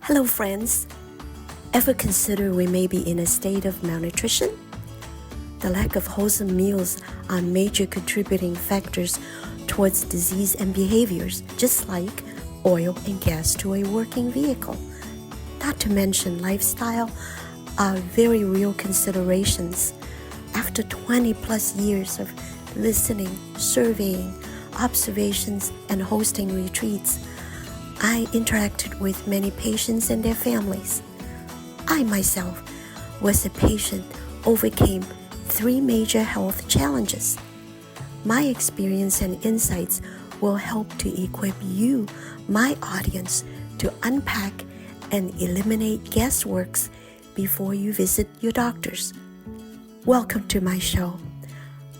Hello, friends. Ever consider we may be in a state of malnutrition? The lack of wholesome meals are major contributing factors towards disease and behaviors, just like oil and gas to a working vehicle. Not to mention lifestyle are very real considerations. After 20 plus years of listening, surveying, observations, and hosting retreats, I interacted with many patients and their families. I myself was a patient overcame 3 major health challenges. My experience and insights will help to equip you, my audience, to unpack and eliminate guessworks before you visit your doctors. Welcome to my show,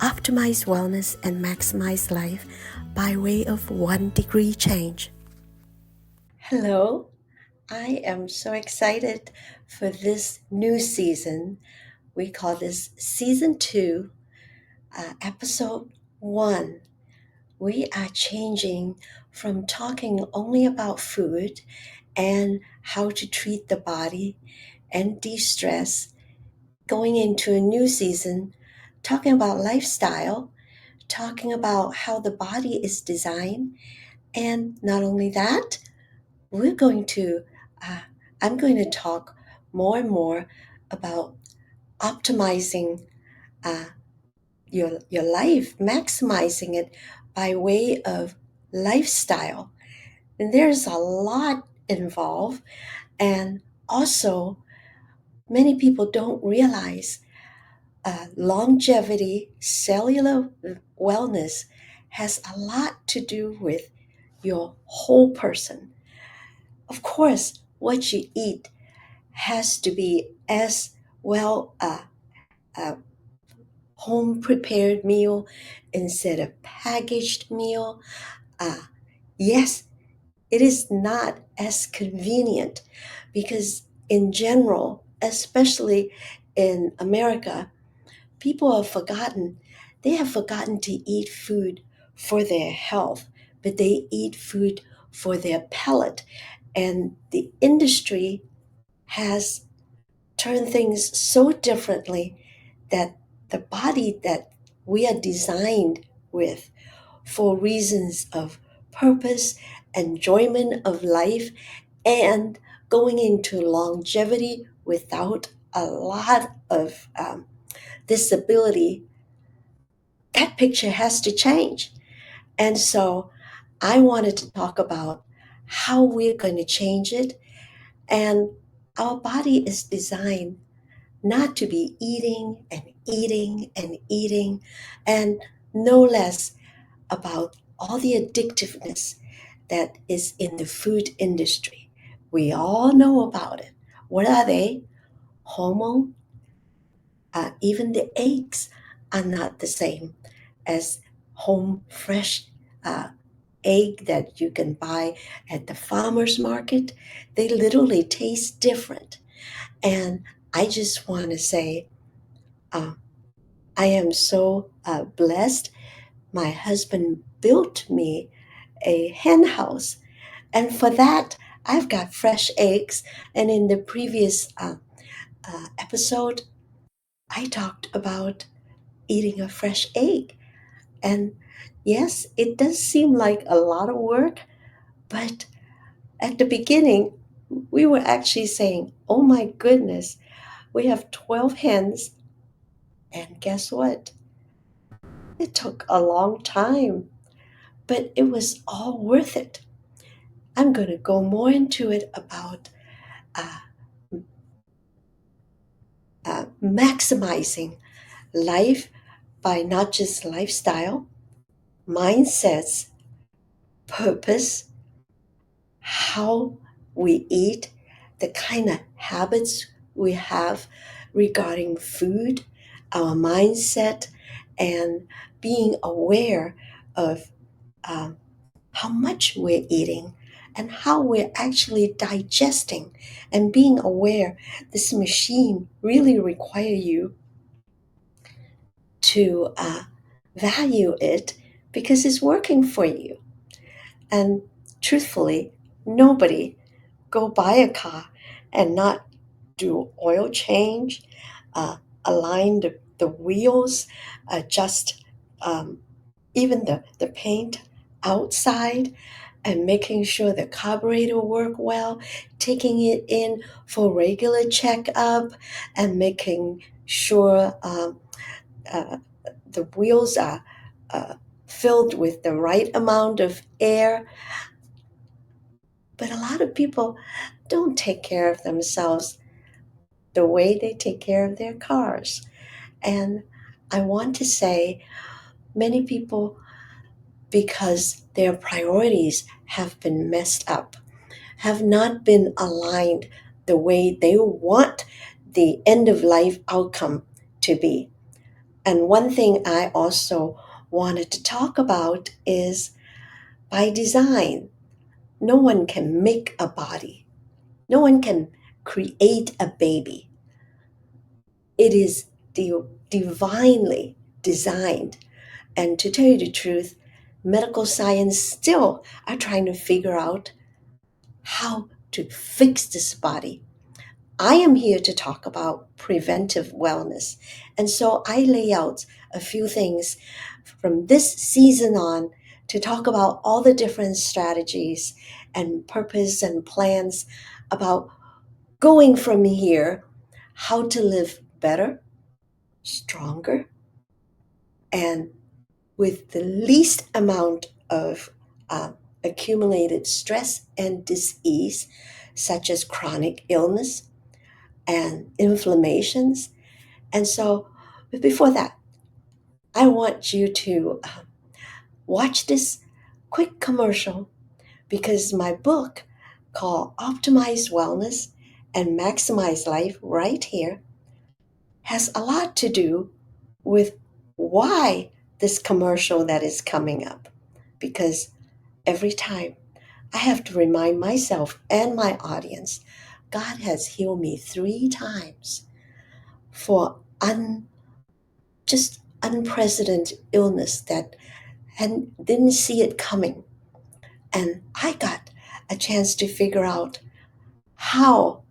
Optimize Wellness and Maximize Life by way of 1 degree change. Hello, I am so excited for this new season. We call this Season 2, Episode 1. We are changing from talking only about food and how to treat the body and de-stress, going into a new season, talking about lifestyle, talking about how the body is designed, and not only that, we're going to I'm going to talk more and more about optimizing uh, your life, maximizing it by way of lifestyle. And there's a lot involved, and also many people don't realize longevity, cellular wellness has a lot to do with your whole person. Of course, what you eat has to be as well a home prepared meal instead of packaged meal. Uh, yes, it is not as convenient because, in general, especially in America, people have forgotten. They have forgotten to eat food for their health, but they eat food for their palate. And the industry has turned things so differently that the body that we are designed with for reasons of purpose, enjoyment of life, and going into longevity without a lot of disability, that picture has to change. And so I wanted to talk about how we're going to change it. And our body is designed not to be eating and eating and eating, and no less about all the addictiveness that is in the food industry. We all know about it. What are they? Hormone. Even the eggs are not the same as home fresh uh, egg that you can buy at the farmer's market. They literally taste different. And I just want to say, uh, I am so blessed. My husband built me a hen house, and for that, I've got fresh eggs. And in the previous episode, I talked about eating a fresh egg. And yes, it does seem like a lot of work, but at the beginning, we were actually saying, oh my goodness, we have 12 hens. And guess what? It took a long time, but it was all worth it. I'm going to go more into it about uh, maximizing life by not just lifestyle, mindsets, purpose, how we eat, the kind of habits we have regarding food, our mindset, and being aware of um, how much we're eating and how we're actually digesting, and being aware this machine really require you to value it because it's working for you. And truthfully, nobody go buy a car and not do oil change, align the wheels, adjust even the paint outside, and making sure the carburetor work well, taking it in for regular checkup, and making sure uh, the wheels are uh, filled with the right amount of air. But a lot of people don't take care of themselves the way they take care of their cars. And I want to say, many people, because their priorities have been messed up, have not been aligned the way they want the end of life outcome to be. And one thing I also wanted to talk about is, by design, no one can make a body, no one can create a baby. It is divinely designed. And to tell you the truth, medical science still are trying to figure out how to fix this body. I am here to talk about preventive wellness. And so I lay out a few things from this season on to talk about all the different strategies and purpose and plans about going from here, how to live better, stronger, and with the least amount of accumulated stress and disease, such as chronic illness and inflammations. And so, but before that, I want you to watch this quick commercial, because my book called Optimize Wellness and Maximize Life, right here, has a lot to do with why this commercial that is coming up. Because every time I have to remind myself and my audience, God has healed me 3 times for just unprecedented illness that and didn't see it coming. And I got a chance to figure out how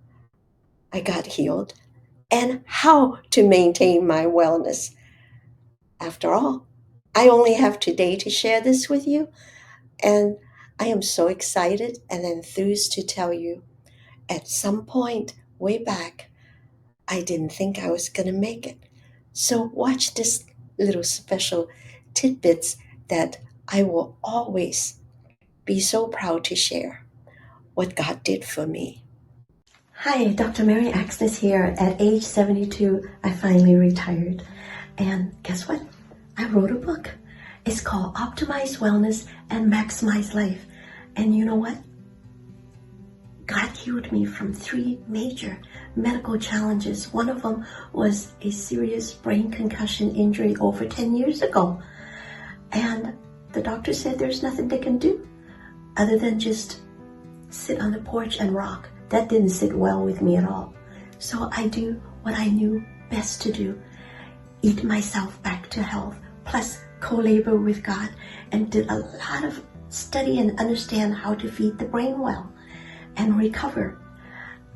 I got healed and how to maintain my wellness. After all, I only have today to share this with you, and I am so excited and enthused to tell you, at some point way back, I didn't think I was going to make it. So watch this little special tidbits that I will always be so proud to share what God did for me. Hi, Dr. Mary Axness here. At age 72, I finally retired. And guess what? I wrote a book. It's called Optimize Wellness and Maximize Life. And you know what? God healed me from 3 major medical challenges. One of them was a serious brain concussion injury over 10 years ago. And the doctor said there's nothing they can do other than just sit on the porch and rock. That didn't sit well with me at all. So I do what I knew best to do, eat myself back to health, plus co-labor with God, and did a lot of study and understand how to feed the brain well and recover.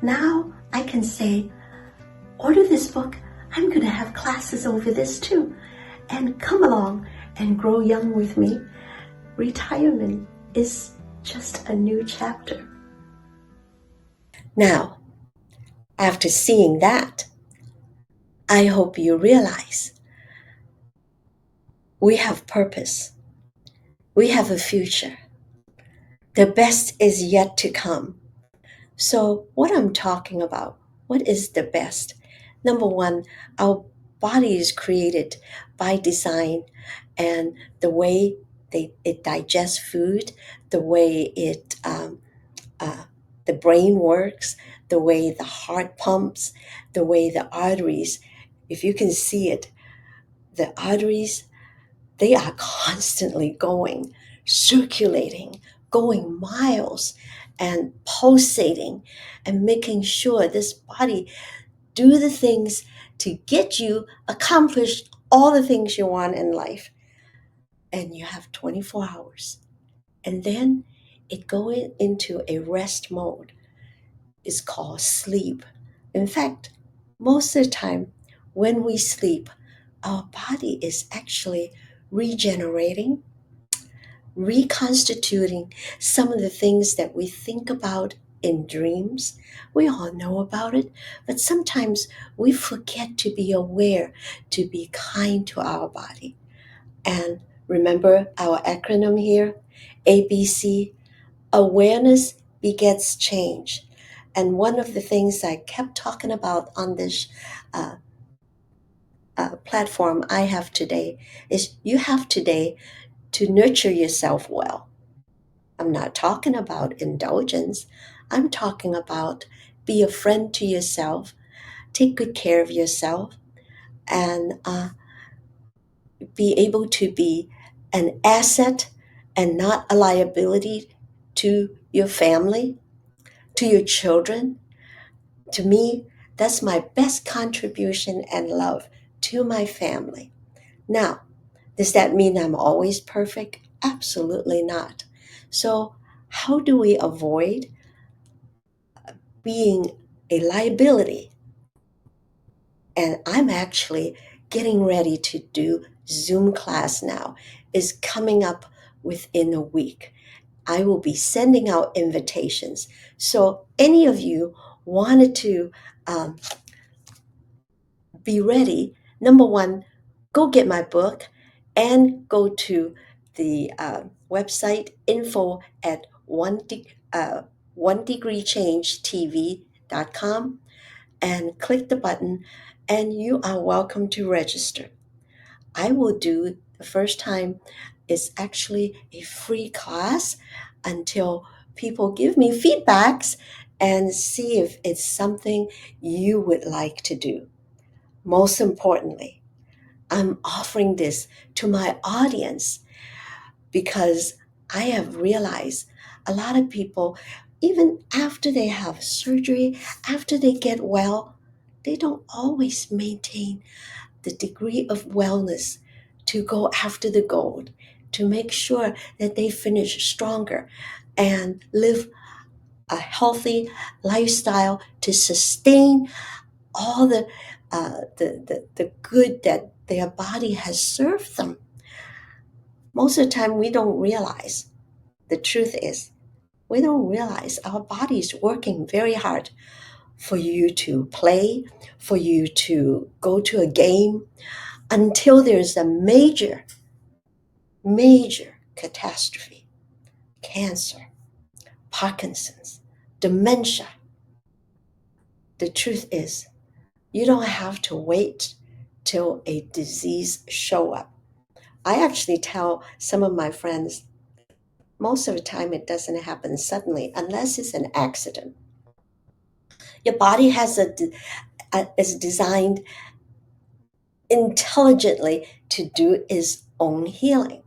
Now I can say, order this book. I'm going to have classes over this too. And come along and grow young with me. Retirement is just a new chapter. Now, after seeing that, I hope you realize we have purpose. We have a future. The best is yet to come. So, what I'm talking about, what is the best? Number one, our body is created by design, and the way it digests food, the way uh, the brain works, the way the heart pumps, the way the arteries, if you can see it, the arteries, they are constantly going, circulating, going miles and pulsating and making sure this body do the things to get you accomplished all the things you want in life. And you have 24 hours. And then it goes into a rest mode. is called sleep. In fact, most of the time when we sleep, our body is actually regenerating, reconstituting some of the things that we think about in dreams. We all know about it, but sometimes we forget to be aware, to be kind to our body. And remember our acronym here, ABC: awareness begets change. And one of the things I kept talking about on this uh, platform I have today is you have today to nurture yourself well. I'm not talking about indulgence. I'm talking about be a friend to yourself, take good care of yourself, and be able to be an asset and not a liability to your family, to your children. To me, that's my best contribution and love to my family. Now, does that mean I'm always perfect? Absolutely not. So, how do we avoid being a liability? And I'm actually getting ready to do Zoom class now. Is coming up within a week. I will be sending out invitations. So any of you wanted to um, be ready, number one, go get my book and go to the website info at one degree change tv.com and click the button, and you are welcome to register. I will do the first time is actually a free class until people give me feedbacks and see if it's something you would like to do. Most importantly, I'm offering this to my audience because I have realized a lot of people, even after they have surgery, after they get well, they don't always maintain the degree of wellness to go after the gold, to make sure that they finish stronger and live a healthy lifestyle to sustain all the good that their body has served them. Most of the time, we don't realize. The truth is, we don't realize our body is working very hard for you to play, for you to go to a game, until there's a major, major catastrophe: cancer, Parkinson's, dementia. The truth is, you don't have to wait till a disease show up. I actually tell some of my friends most of the time it doesn't happen suddenly unless it's an accident. Your body is designed intelligently to do its own healing.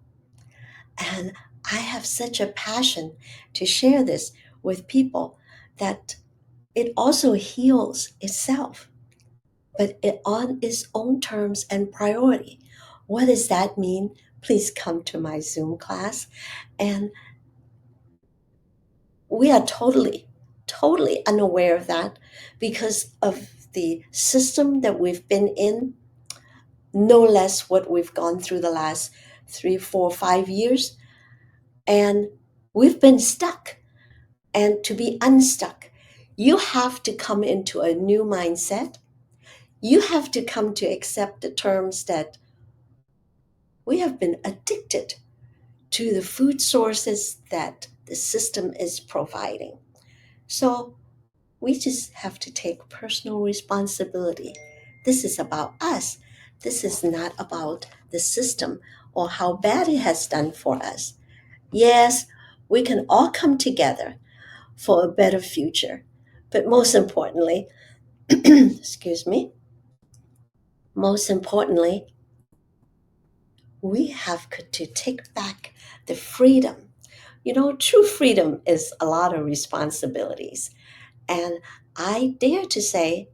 And I have such a passion to share this with people that it also heals itself, but it on its own terms and priority. What does that mean? Please come to my Zoom class. And we are totally, totally unaware of that because of the system that we've been in, no less what we've gone through the last 3, 4, 5 years. And we've been stuck. And to be unstuck, you have to come into a new mindset. You have to come to accept the terms that we have been addicted to the food sources that the system is providing. So we just have to take personal responsibility. This is about us. This is not about the system or how bad it has done for us. Yes, we can all come together for a better future. But most importantly, excuse me, most importantly, we have to take back the freedom. You know, true freedom is a lot of responsibilities. And I dare to say,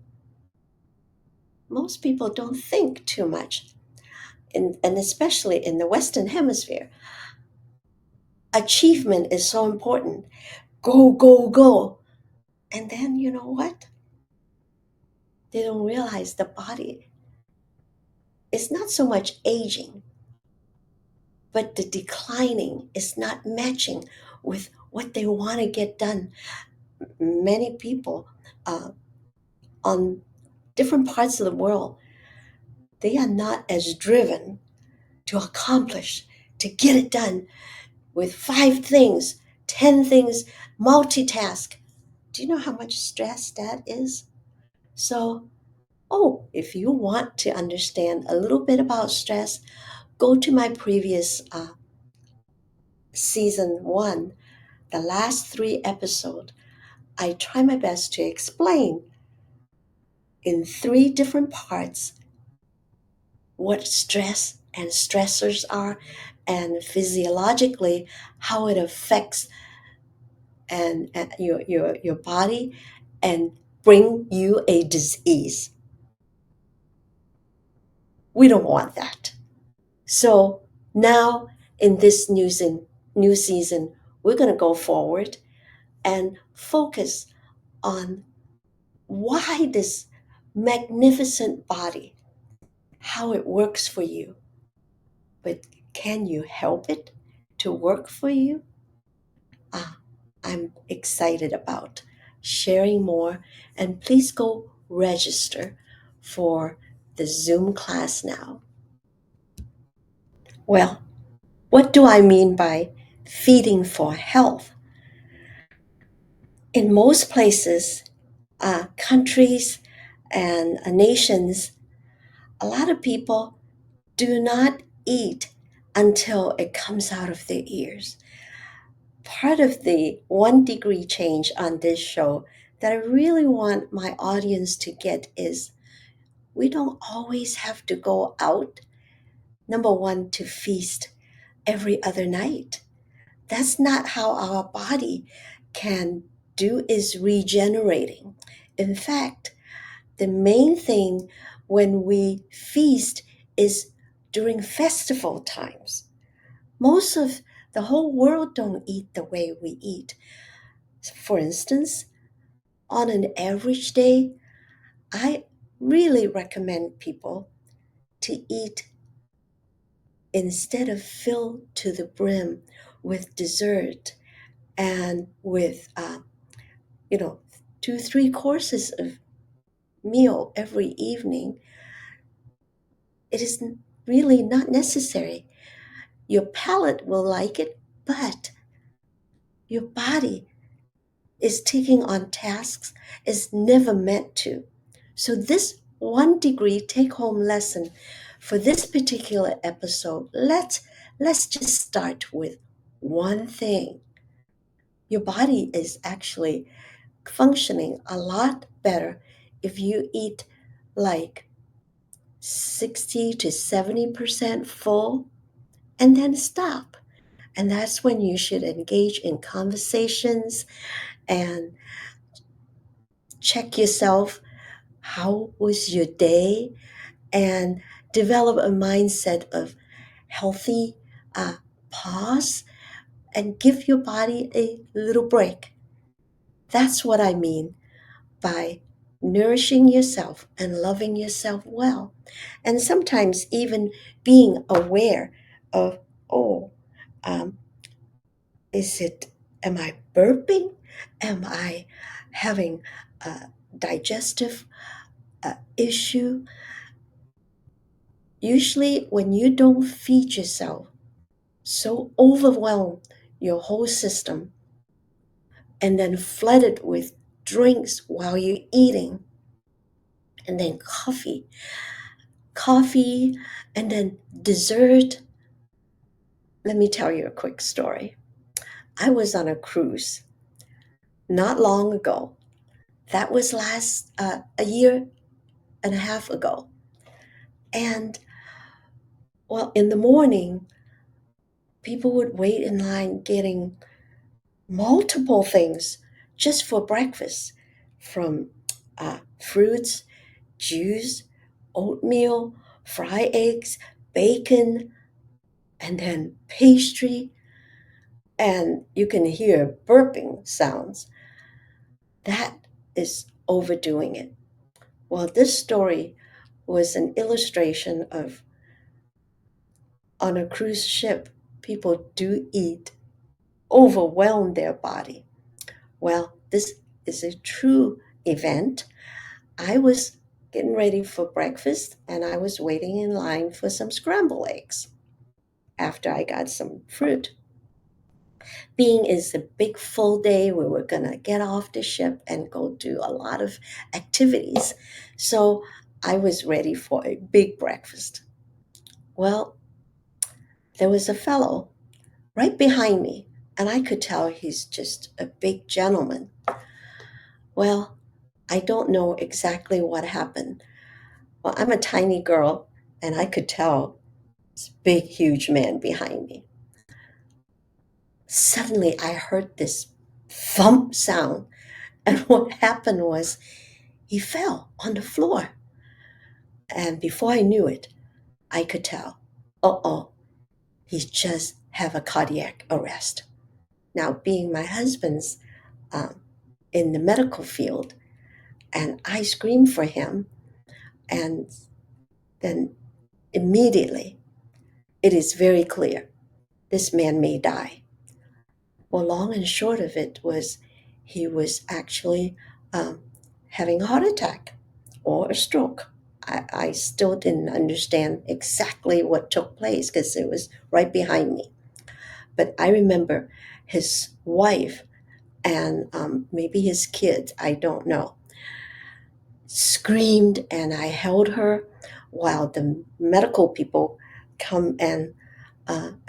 most people don't think too much. And especially in the Western Hemisphere, achievement is so important. Go, go, go. And then you know what? They don't realize the body is not so much aging, but the declining is not matching with what they want to get done. Many people uh, on different parts of the world, they are not as driven to accomplish, to get it done with 5 things, 10 things, multitask. Do you know how much stress that is? So, oh, if you want to understand a little bit about stress, go to my previous season one, the last 3 episodes. I try my best to explain in 3 different parts what stress and stressors are, and physiologically how it affects and your body and bring you a disease. We don't want that. So now in this new season, we're going to go forward and focus on why this magnificent body, how it works for you. But can you help it to work for you? Ah, I'm excited about sharing more. And please go register for the Zoom class now. Well, what do I mean by feeding for health? In most places, countries, and nations, a lot of people do not eat until it comes out of their ears. Part of the 1 degree change on this show that I really want my audience to get is we don't always have to go out, number one, to feast every other night. That's not how our body can do is regenerating. In fact, the main thing when we feast is during festival times. Most of the whole world don't eat the way we eat. For instance, on an average day, I really recommend people to eat instead of fill to the brim with dessert and with, 2, 3 courses of meal every evening. It is really not necessary. Your palate will like it, but your body is taking on tasks is never meant to. So this 1 degree take home lesson for this particular episode, let's just start with one thing. Your body is actually functioning a lot better if you eat like 60 to 70% full and then stop. And that's when you should engage in conversations and check yourself. How was your day? And develop a mindset of healthy pause and give your body a little break. That's what I mean by nourishing yourself and loving yourself well. And sometimes even being aware of, oh, um, am I burping? Am I having a digestive issue? Usually, when you don't feed yourself, so overwhelm your whole system and then flood it with drinks while you're eating, and then coffee, and then dessert. Let me tell you a quick story. I was on a cruise not long ago. That was last a year and a half ago. And well, in the morning, people would wait in line getting multiple things just for breakfast, from fruits, juice, oatmeal, fried eggs, bacon, and then pastry. And you can hear burping sounds. that is overdoing it. Well, this story was an illustration of on a cruise ship, people do eat, overwhelm their body. Well, this is a true event. I was getting ready for breakfast and I was waiting in line for some scrambled eggs after I got some fruit. Being is a big full day, we were gonna get off the ship and go do a lot of activities. So I was ready for a big breakfast. Well, there was a fellow right behind me, and I could tell he's just a big gentleman. Well, I don't know exactly what happened. Well, I'm a tiny girl, and I could tell this big, huge man behind me. Suddenly, I heard this thump sound, and what happened was he fell on the floor. And before I knew it, I could tell, uh-oh, he just have a cardiac arrest. Now, being my husband's um, in the medical field, and I screamed for him, and then immediately it is very clear this man may die. Well, long and short of it was he was actually um, having a heart attack or a stroke. I still didn't understand exactly what took place because it was right behind me. But I remember his wife and maybe his kids, I don't know, screamed, and I held her while the medical people come and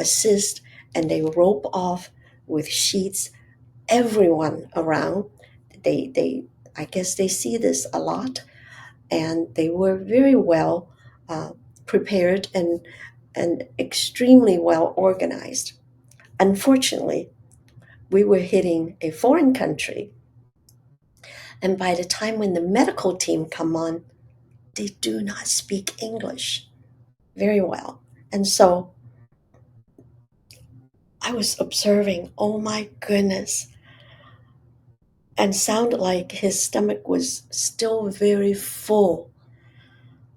assist, and they rope off with sheets everyone around. They I guess they see this a lot, and they were very well uh, prepared and extremely well organized. Unfortunately, we were hitting a foreign country, and by the time when the medical team come on, they do not speak English very well. And so I was observing, oh my goodness, and sounded like his stomach was still very full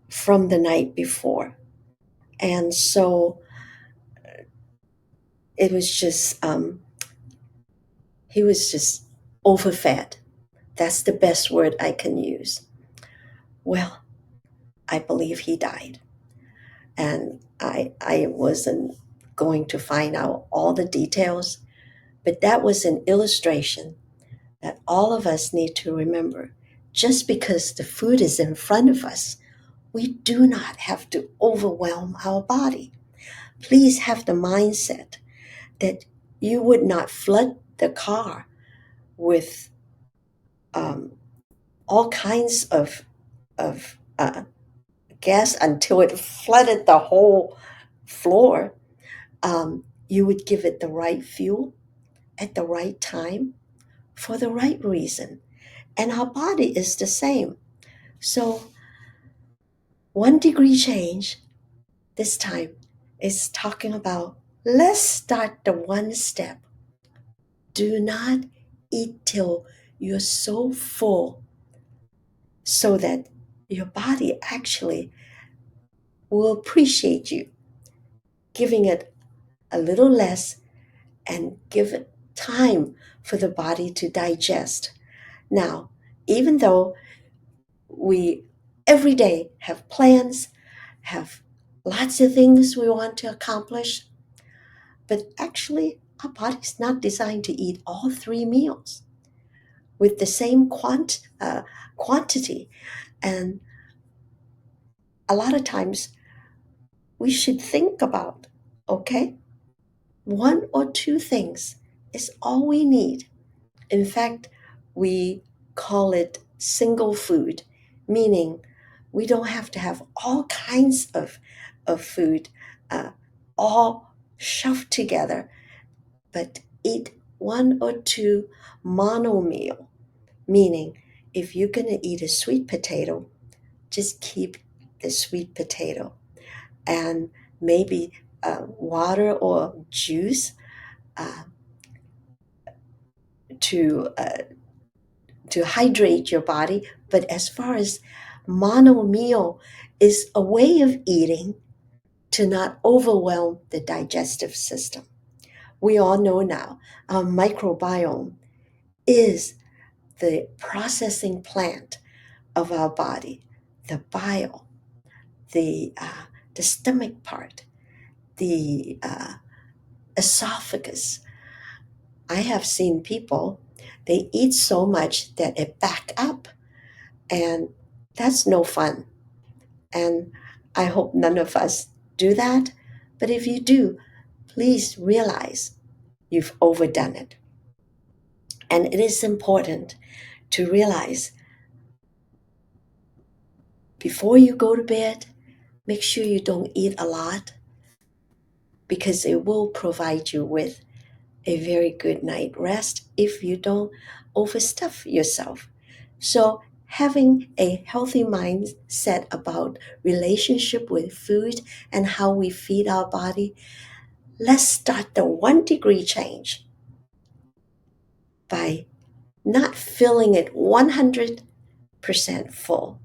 from the night before. And so it was just, he was just overfed. That's the best word I can use. Well, I believe he died. And I wasn't going to find out all the details, but that was an illustration that all of us need to remember. Just because the food is in front of us, we do not have to overwhelm our body. Please have the mindset that you would not flood the car with um, all kinds of gas until it flooded the whole floor. You would give it the right fuel at the right time for the right reason. And our body is the same. So 1 degree change this time is talking about let's start the one step. Do not eat till you're so full so that your body actually will appreciate you, giving it a little less and give it time for the body to digest. Now, even though we every day have plans, have lots of things we want to accomplish, but actually, our body's not designed to eat all 3 meals with the same quantity. And a lot of times, we should think about okay, 1 or 2 things is all we need. In fact, we call it single food, meaning we don't have to have all kinds of food uh, all shoved together, but eat 1 or 2 mono meal, meaning if you're going to eat a sweet potato, just keep the sweet potato and maybe water or juice uh, to to hydrate your body. But as far as mono meal is a way of eating to not overwhelm the digestive system. We all know now our microbiome is the processing plant of our body, the bile, the the stomach part, the esophagus. I have seen people, they eat so much that it back up, and that's no fun. And I hope none of us do that. But if you do, please realize you've overdone it. And it is important to realize before you go to bed, make sure you don't eat a lot because it will provide you with a very good night rest if you don't overstuff yourself. So having a healthy mindset about relationship with food and how we feed our body, let's start the 1 degree change by not filling it 100% full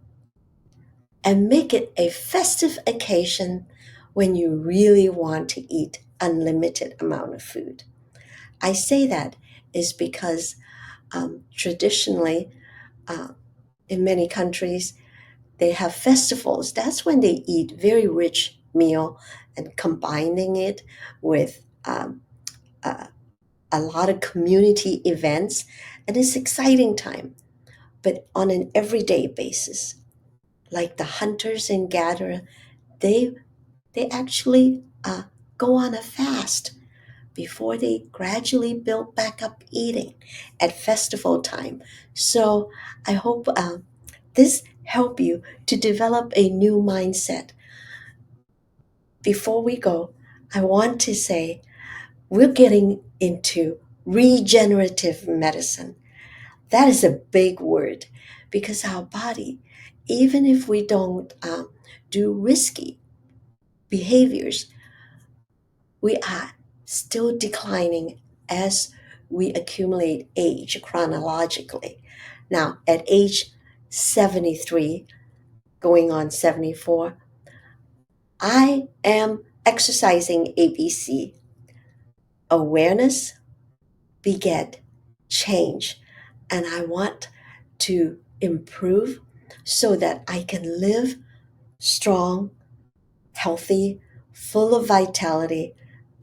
and make it a festive occasion when you really want to eat unlimited amount of food. I say that is because traditionally, uh, in many countries, they have festivals. That's when they eat very rich meal and combining it with uh, a lot of community events, and it's exciting time. But on an everyday basis, like the hunters and gatherers, they they actually go on a fast before they gradually build back up eating at festival time. So I hope this help you to develop a new mindset. Before we go, I want to say we're getting into regenerative medicine. That is a big word because our body, even if we don't do risky behaviors, we are still declining as we accumulate age chronologically. Now, at age 73, going on 74, I am exercising ABC: awareness, beget, change. And I want to improve so that I can live strong, healthy, full of vitality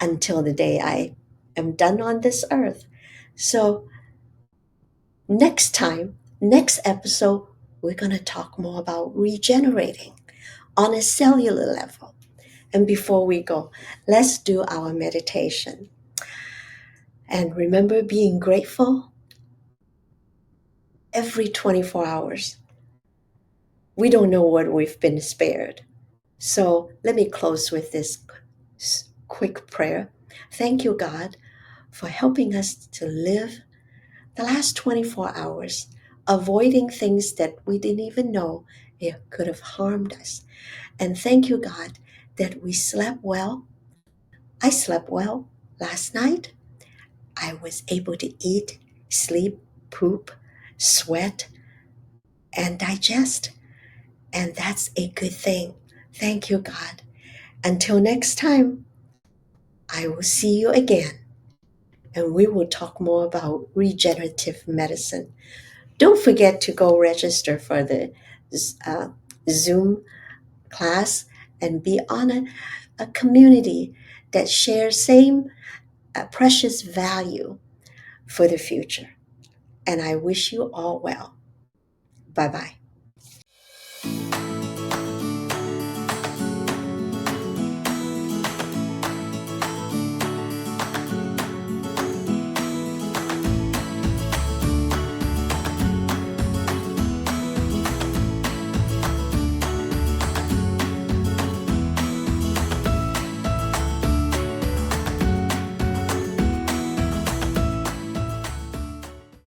until the day I am done on this earth. So, next time, next episode, we're going to talk more about regenerating on a cellular level. And before we go, let's do our meditation. And remember being grateful every 24 hours. We don't know what we've been spared. So let me close with this quick prayer. Thank you, God, for helping us to live the last 24 hours, avoiding things that we didn't even know it could have harmed us. And thank you, God, that we slept well. I slept well last night. I was able to eat, sleep, poop, sweat, and digest. And that's a good thing. Thank you, God. Until next time, I will see you again and we will talk more about regenerative medicine. Don't forget to go register for the uh, Zoom class and be on a community that shares same precious value for the future. And I wish you all well. Bye bye.